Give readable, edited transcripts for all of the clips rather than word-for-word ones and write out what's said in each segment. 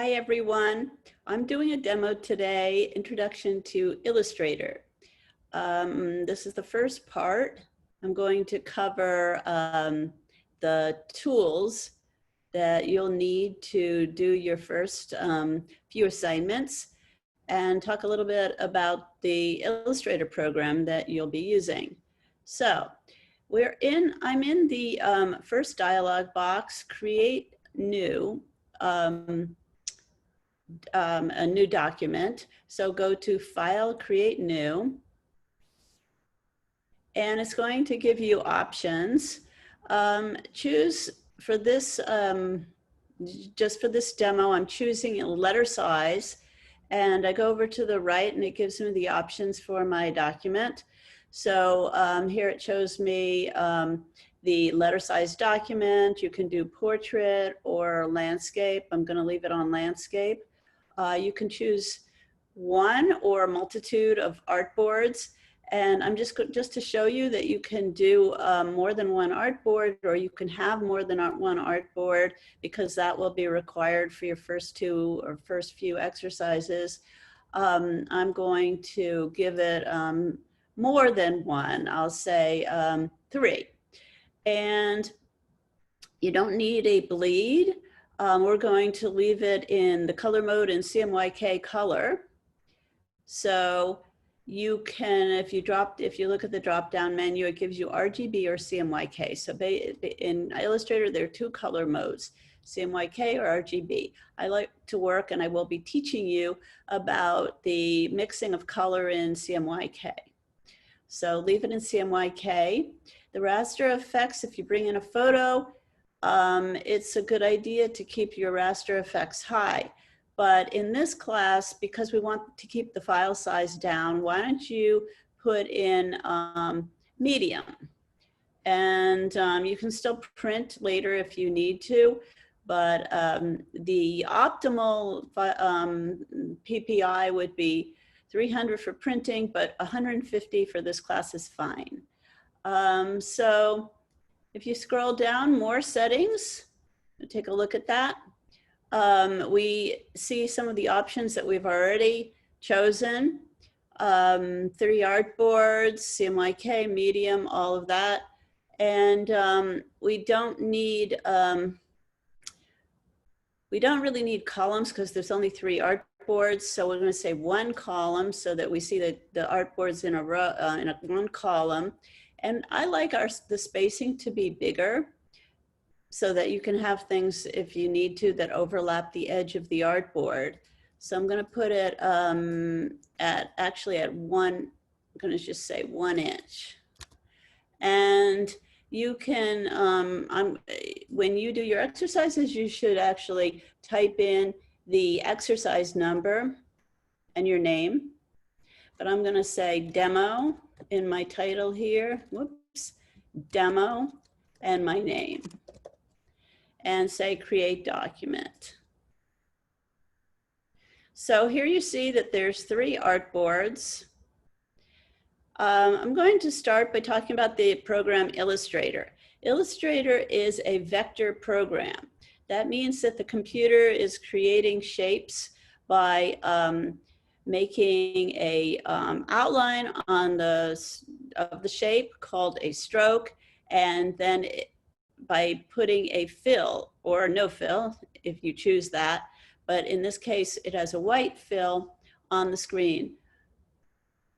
Hi everyone, I'm doing a demo today, Introduction to Illustrator. This is the first part. I'm going to cover the tools that you'll need to do your first few assignments and talk a little bit about the Illustrator program that you'll be using. So I'm in the first dialog box, Create New. A new document. So go to File, Create New, and it's going to give you options. Choose for this, just for this demo, I'm choosing a letter size, and I go over to the right and it gives me the options for my document. So here it shows me the letter size document. You can do portrait or landscape. I'm going to leave it on landscape. You can choose one or a multitude of artboards, and I'm just to show you that you can do more than one artboard, or you can have more than one artboard, because that will be required for your first few exercises. I'm going to give it more than one. I'll say 3, and you don't need a bleed. We're going to leave it in the color mode in CMYK color. So you can, if you look at the drop-down menu, it gives you RGB or CMYK. So in Illustrator, there are 2 color modes, CMYK or RGB. I like to work, and I will be teaching you about the mixing of color in CMYK. So leave it in CMYK. The raster effects, if you bring in a photo, it's a good idea to keep your raster effects high. But in this class, because we want to keep the file size down, why don't you put in medium? And you can still print later if you need to, but the optimal PPI would be 300 for printing, but 150 for this class is fine. So if you scroll down, more settings, take a look at that. We see some of the options that we've already chosen. 3 artboards, CMYK, medium, all of that. And we don't really need columns because there's only 3 artboards. So we're going to say 1 column so that we see the artboards in a row, in one column. And I like the spacing to be bigger so that you can have things, if you need to, that overlap the edge of the artboard. So I'm going to put it actually at 1, I'm going to just say 1 inch. And you can, when you do your exercises, you should actually type in the exercise number and your name. But I'm going to say demo in my title here, whoops, demo and my name, and say create document. So here you see that there's 3 artboards. I'm going to start by talking about the program Illustrator. Illustrator is a vector program. That means that the computer is creating shapes by making a outline on of the shape called a stroke, and then by putting a fill or no fill, if you choose that, but in this case, it has a white fill on the screen,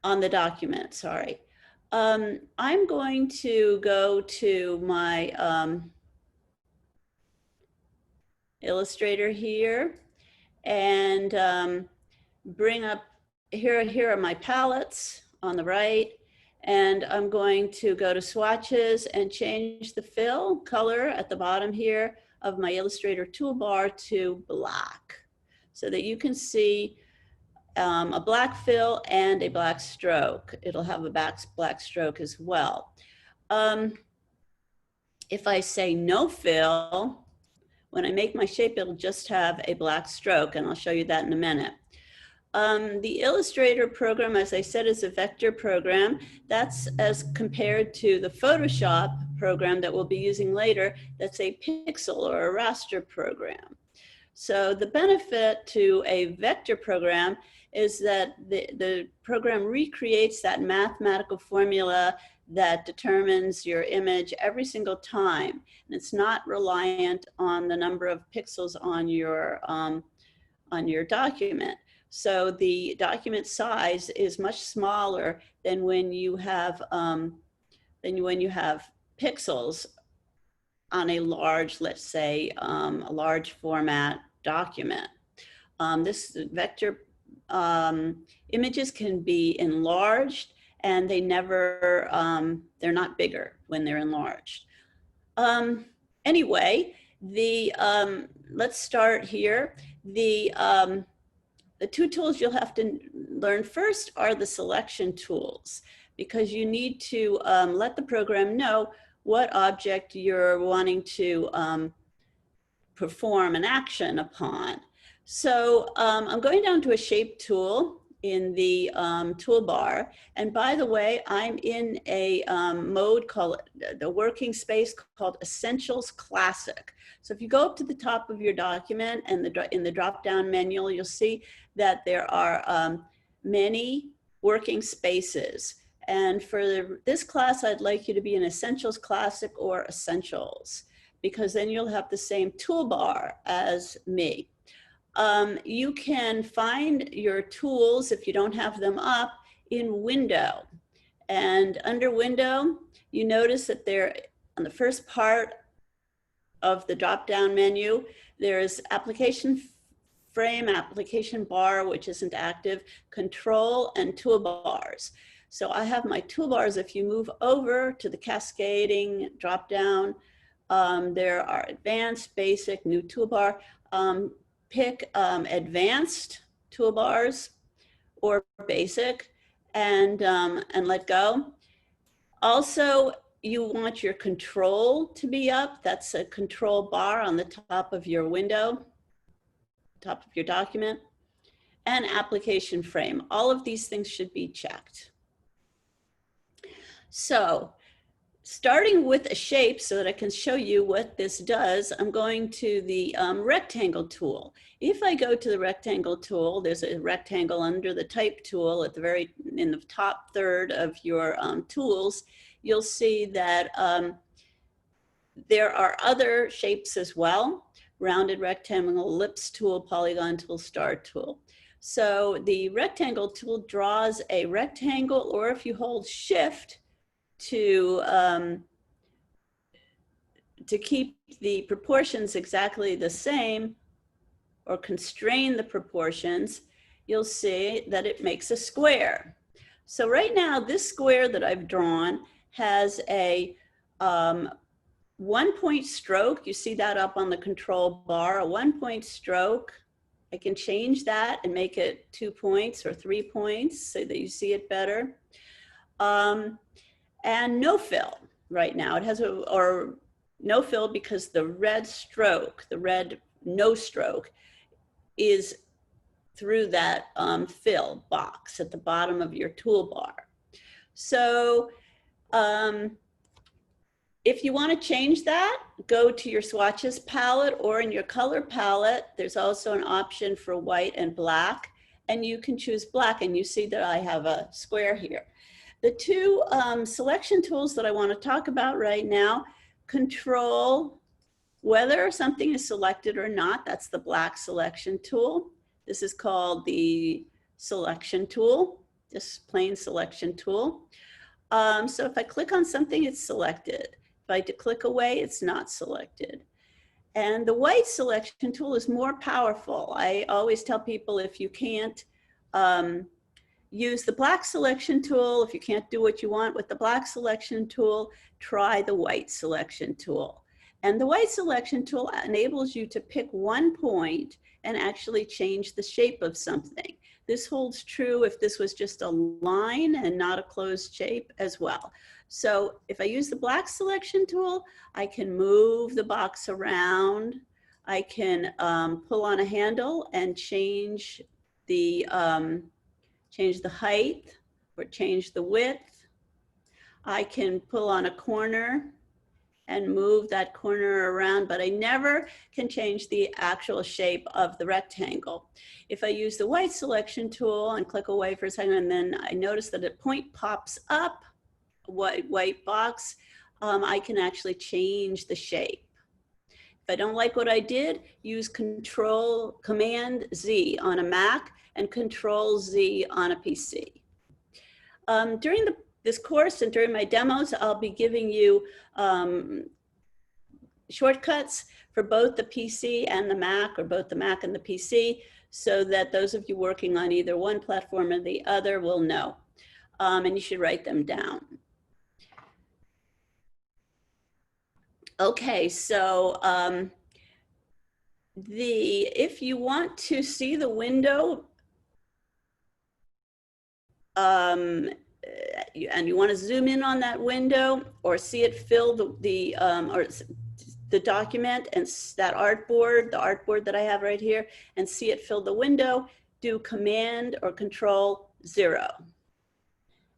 on the document, sorry. I'm going to go to my Illustrator here and bring up, here are my palettes on the right, and I'm going to go to swatches and change the fill color at the bottom here of my Illustrator toolbar to black so that you can see a black fill and a black stroke. It'll have a black stroke as well. If I say no fill, when I make my shape, it'll just have a black stroke, and I'll show you that in a minute. The Illustrator program, as I said, is a vector program. That's as compared to the Photoshop program that we'll be using later. That's a pixel or a raster program. So the benefit to a vector program is that the program recreates that mathematical formula that determines your image every single time. And it's not reliant on the number of pixels on your document. So the document size is much smaller than when you have pixels on a large, let's say, a large format document. This vector images can be enlarged, and they never, they're not bigger when they're enlarged. Anyway, let's start here. The two tools you'll have to learn first are the selection tools, because you need to let the program know what object you're wanting to perform an action upon. So I'm going down to a shape tool in the toolbar. And by the way, I'm in a mode called the working space called Essentials Classic. So if you go up to the top of your document and in the drop-down menu, you'll see that there are many working spaces. And for this class, I'd like you to be in Essentials Classic or Essentials, because then you'll have the same toolbar as me. You can find your tools, if you don't have them up, in Window. And under Window, you notice that there, on the first part of the drop-down menu, there's application frame, application bar, which isn't active, control, and toolbars. So I have my toolbars. If you move over to the cascading drop-down, there are advanced, basic, new toolbar. Pick advanced toolbars or basic, and let go. Also, you want your control to be up. That's a control bar on the top of your window, top of your document, and application frame. All of these things should be checked. So starting with a shape so that I can show you what this does, I'm going to the rectangle tool. If I go to the rectangle tool, there's a rectangle under the type tool at the in the top third of your tools. You'll see that there are other shapes as well: rounded rectangle, ellipse tool, polygon tool, star tool. So the rectangle tool draws a rectangle, or if you hold Shift to keep the proportions exactly the same, or constrain the proportions, you'll see that it makes a square. So right now, this square that I've drawn has a 1-point stroke. You see that up on the control bar, a 1-point stroke. I can change that and make it 2 points or 3 points so that you see it better. And no fill right now. It has or no fill because the red stroke, the red no stroke, is through that fill box at the bottom of your toolbar. So if you want to change that, go to your swatches palette, or in your color palette, there's also an option for white and black, and you can choose black, and you see that I have a square here. The two selection tools that I want to talk about right now control whether something is selected or not. That's the black selection tool. This is called the selection tool, just plain selection tool. So if I click on something, it's selected. If I click away, it's not selected. And the white selection tool is more powerful. I always tell people, if you can't use the black selection tool, if you can't do what you want with the black selection tool, try the white selection tool. And the white selection tool enables you to pick 1 point and actually change the shape of something. This holds true if this was just a line and not a closed shape as well. So if I use the black selection tool, I can move the box around. I can pull on a handle and change the height or change the width. I can pull on a corner and move that corner around, but I never can change the actual shape of the rectangle. If I use the white selection tool and click away for a second, and then I notice that a point pops up, white box, I can actually change the shape. If I don't like what I did, use Command Z on a Mac and Control Z on a PC. During this course and during my demos, I'll be giving you shortcuts for both the PC and the Mac, or both the Mac and the PC, so that those of you working on either one platform or the other will know. And you should write them down. Okay, so if you want to see the window, and you want to zoom in on that window or see it fill the document and that artboard, the artboard that I have right here, and see it fill the window, do Command or Control 0.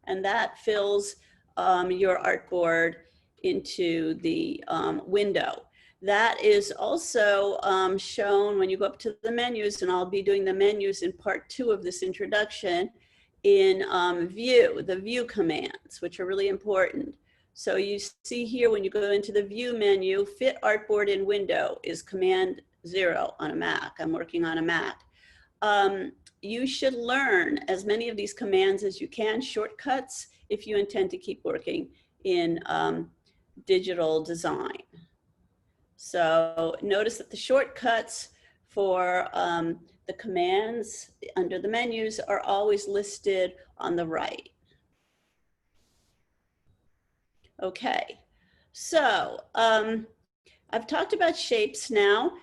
And that fills your artboard into the window. That is also shown when you go up to the menus, and I'll be doing the menus in part 2 of this introduction in View, the View commands, which are really important. So you see here when you go into the View menu, Fit Artboard in Window is Command 0 on a Mac. I'm working on a Mac. You should learn as many of these commands as you can, shortcuts, if you intend to keep working in digital design. So notice that the shortcuts for the commands under the menus are always listed on the right. Okay, so I've talked about shapes now.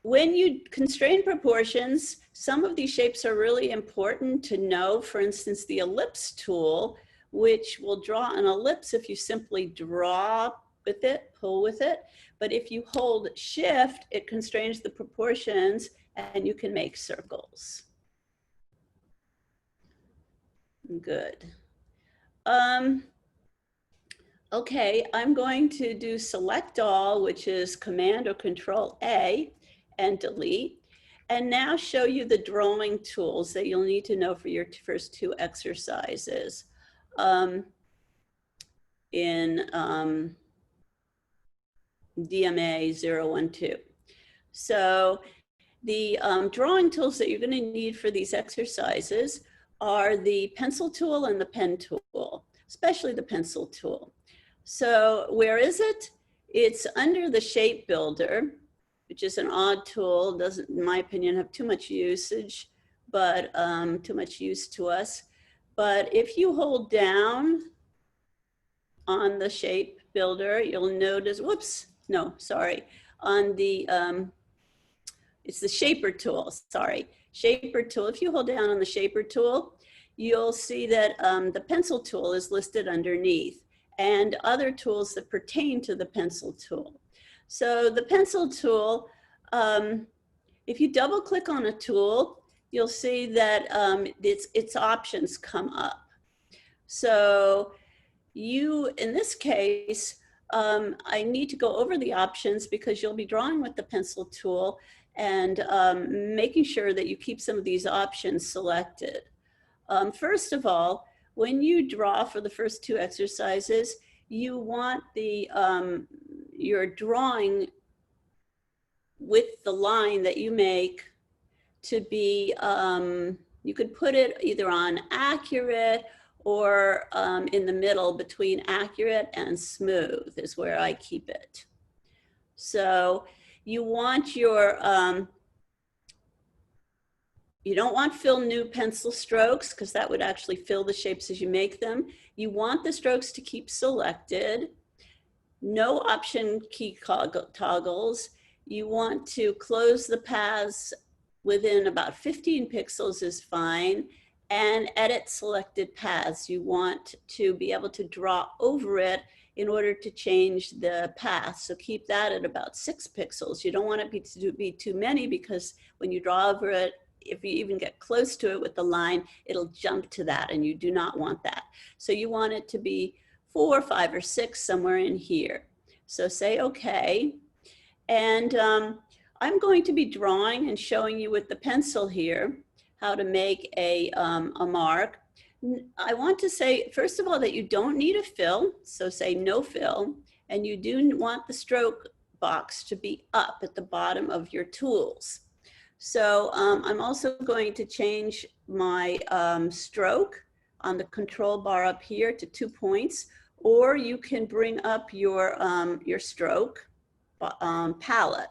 When you constrain proportions, some of these shapes are really important to know. For instance, the ellipse tool, which will draw an ellipse if you simply draw with it, pull with it. But if you hold Shift, it constrains the proportions and you can make circles. Good. Okay, I'm going to do Select All, which is Command or Control A, and delete. And now show you the drawing tools that you'll need to know for your first 2 exercises in DMA 012. So the drawing tools that you're going to need for these exercises are the pencil tool and the pen tool, especially the pencil tool. So where is it? It's under the shape builder, which is an odd tool, doesn't, in my opinion, have too much usage, but too much use to us. But if you hold down on the shape builder, you'll notice, whoops, no, sorry, on the, it's the shaper tool, sorry, shaper tool. If you hold down on the shaper tool, you'll see that the pencil tool is listed underneath, and other tools that pertain to the pencil tool. So the pencil tool, if you double click on a tool, you'll see that its options come up. So in this case, I need to go over the options because you'll be drawing with the pencil tool and making sure that you keep some of these options selected. First of all, when you draw for the first 2 exercises, you want your drawing with the line that you make to be, you could put it either on accurate or in the middle between accurate and smooth is where I keep it. So you want your, you don't want fill new pencil strokes because that would actually fill the shapes as you make them. You want the strokes to keep selected. No option key toggles. You want to close the paths within about 15 pixels is fine, and edit selected paths. You want to be able to draw over it in order to change the path. So keep that at about 6 pixels. You don't want it to be too many because when you draw over it, if you even get close to it with the line, it'll jump to that, and you do not want that. So you want it to be 4, 5, or 6, somewhere in here. So say okay. And I'm going to be drawing and showing you with the pencil here how to make a mark. I want to say, first of all, that you don't need a fill, so say no fill, and you do want the stroke box to be up at the bottom of your tools. So I'm also going to change my stroke on the control bar up here to 2 points, or you can bring up your stroke palette.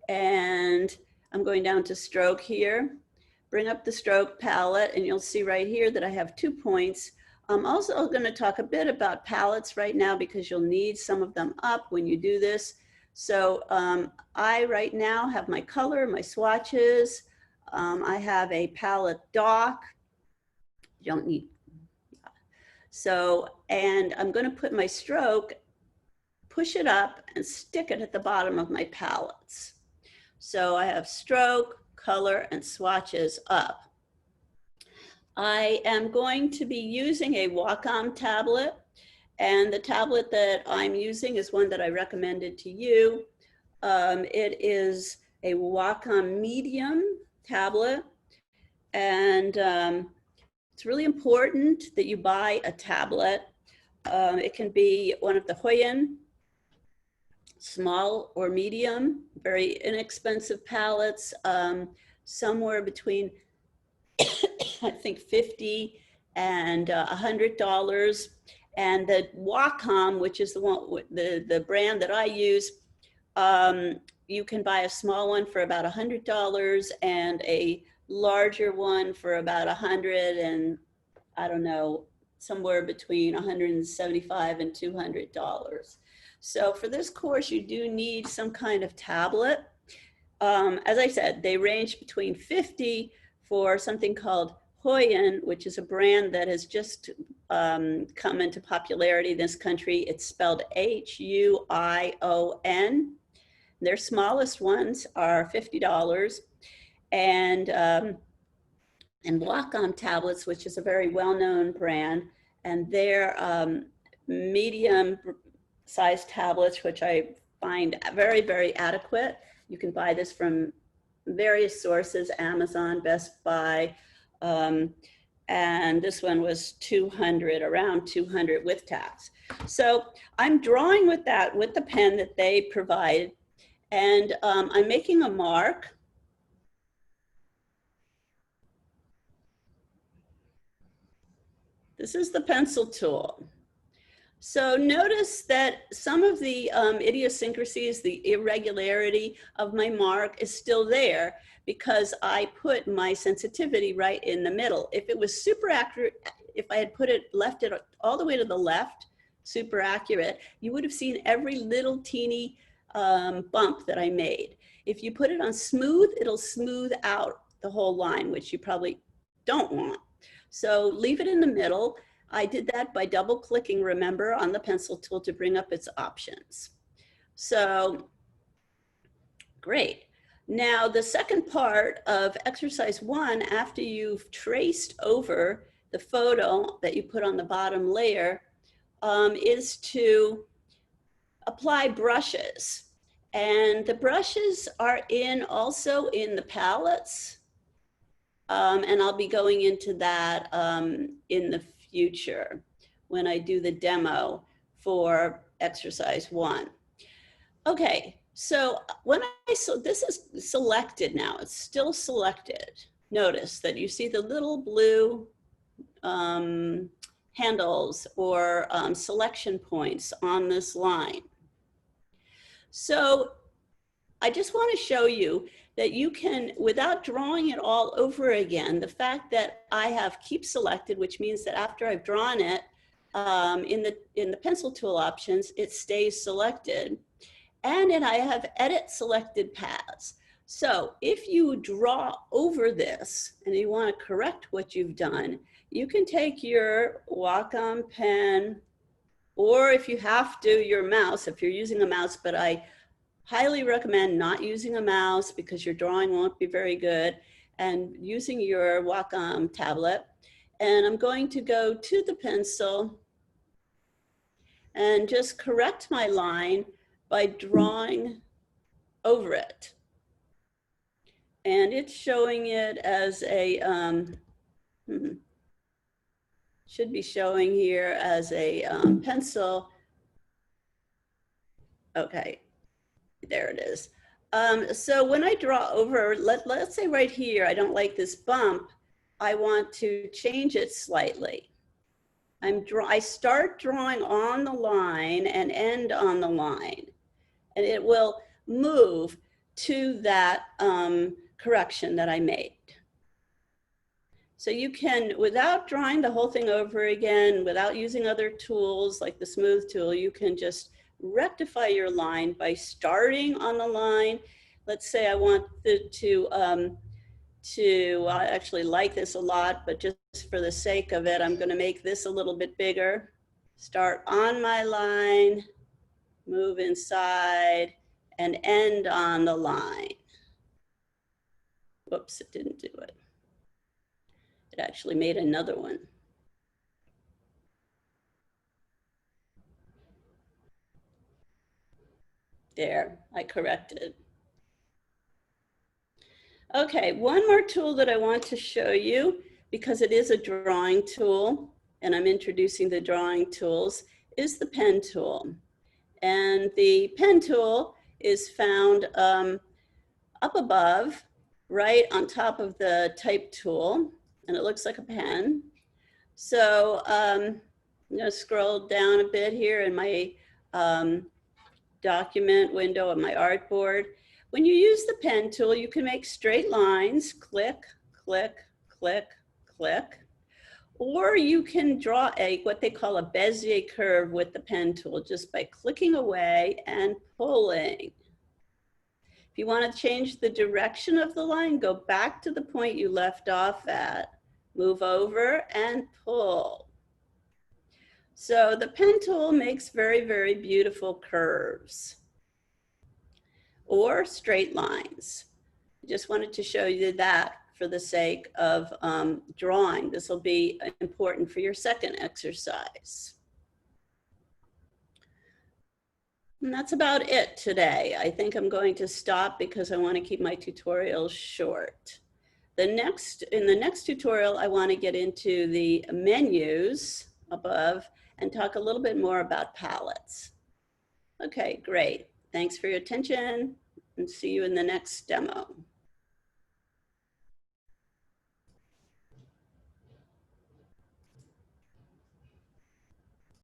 And I'm going down to stroke here, bring up the stroke palette, and you'll see right here that I have 2 points. I'm also going to talk a bit about palettes right now because you'll need some of them up when you do this. So I right now have my color, my swatches. I have a palette dock. You don't need. So, and I'm going to put my stroke, push it up and stick it at the bottom of my palettes. So I have stroke, color, and swatches up. I am going to be using a Wacom tablet, and the tablet that I'm using is one that I recommended to you. It is a Wacom Medium tablet, and it's really important that you buy a tablet. It can be one of the Hoyen, small or medium, very inexpensive palettes, somewhere between I think $50 and $100. And the Wacom, which is the brand that I use, you can buy a small one for about $100 and a larger one for about $100, and I don't know, somewhere between $175 and $200. So for this course, you do need some kind of tablet. As I said, they range between $50 for something called Hoyen, which is a brand that has just come into popularity in this country. It's spelled Huion. Their smallest ones are $50. And Wacom tablets, which is a very well-known brand, and their medium-sized tablets, which I find very, very adequate. You can buy this from various sources, Amazon, Best Buy, and this one was $200, around $200 with tax. So I'm drawing with that, with the pen that they provide, and I'm making a mark. This is the pencil tool. So notice that some of the idiosyncrasies, the irregularity of my mark is still there because I put my sensitivity right in the middle. If it was super accurate, if I had left it all the way to the left, super accurate, you would have seen every little teeny bump that I made. If you put it on smooth, it'll smooth out the whole line, which you probably don't want. So leave it in the middle. I did that by double clicking, remember, on the pencil tool to bring up its options. So great. Now the second part of exercise 1, after you've traced over the photo that you put on the bottom layer, is to apply brushes. And the brushes are also in the palettes. And I'll be going into that in the future when I do the demo for exercise 1. Okay, so this is selected now, it's still selected. Notice that you see the little blue handles or selection points on this line. So I just want to show you that you can, without drawing it all over again, the fact that I have keep selected, which means that after I've drawn it, in the pencil tool options, it stays selected. And then I have edit selected paths. So if you draw over this and you want to correct what you've done, you can take your Wacom pen, or if you have to, your mouse, if you're using a mouse, but I highly recommend not using a mouse because your drawing won't be very good, and using your Wacom tablet. And I'm going to go to the pencil and just correct my line by drawing over it. And it's showing it as a, should be showing here as a pencil. Okay, there it is. So when I draw over, let's say right here, I don't like this bump. I want to change it slightly. I start drawing on the line and end on the line, and it will move to that correction that I made. So you can, without drawing the whole thing over again, without using other tools like the smooth tool, you can just rectify your line by starting on the line. Let's say I want I actually like this a lot, but just for the sake of it, I'm going to make this a little bit bigger. Start on my line, move inside, and end on the line. Whoops, it didn't do it. It actually made another one. There, I corrected. Okay, one more tool that I want to show you, because it is a drawing tool, and I'm introducing the drawing tools, is the pen tool. And the pen tool is found up above, right on top of the type tool, and it looks like a pen. So I'm going to scroll down a bit here in my document window of my artboard. When you use the pen tool, you can make straight lines, click, click, click, click, or you can draw what they call a Bezier curve with the pen tool just by clicking away and pulling. If you want to change the direction of the line, go back to the point you left off at, move over and pull. So the pen tool makes very, very beautiful curves or straight lines. I just wanted to show you that for the sake of drawing. This will be important for your second exercise. And that's about it today. I think I'm going to stop because I want to keep my tutorials short. In the next tutorial, I want to get into the menus above and talk a little bit more about palettes. Okay, great. Thanks for your attention, and see you in the next demo.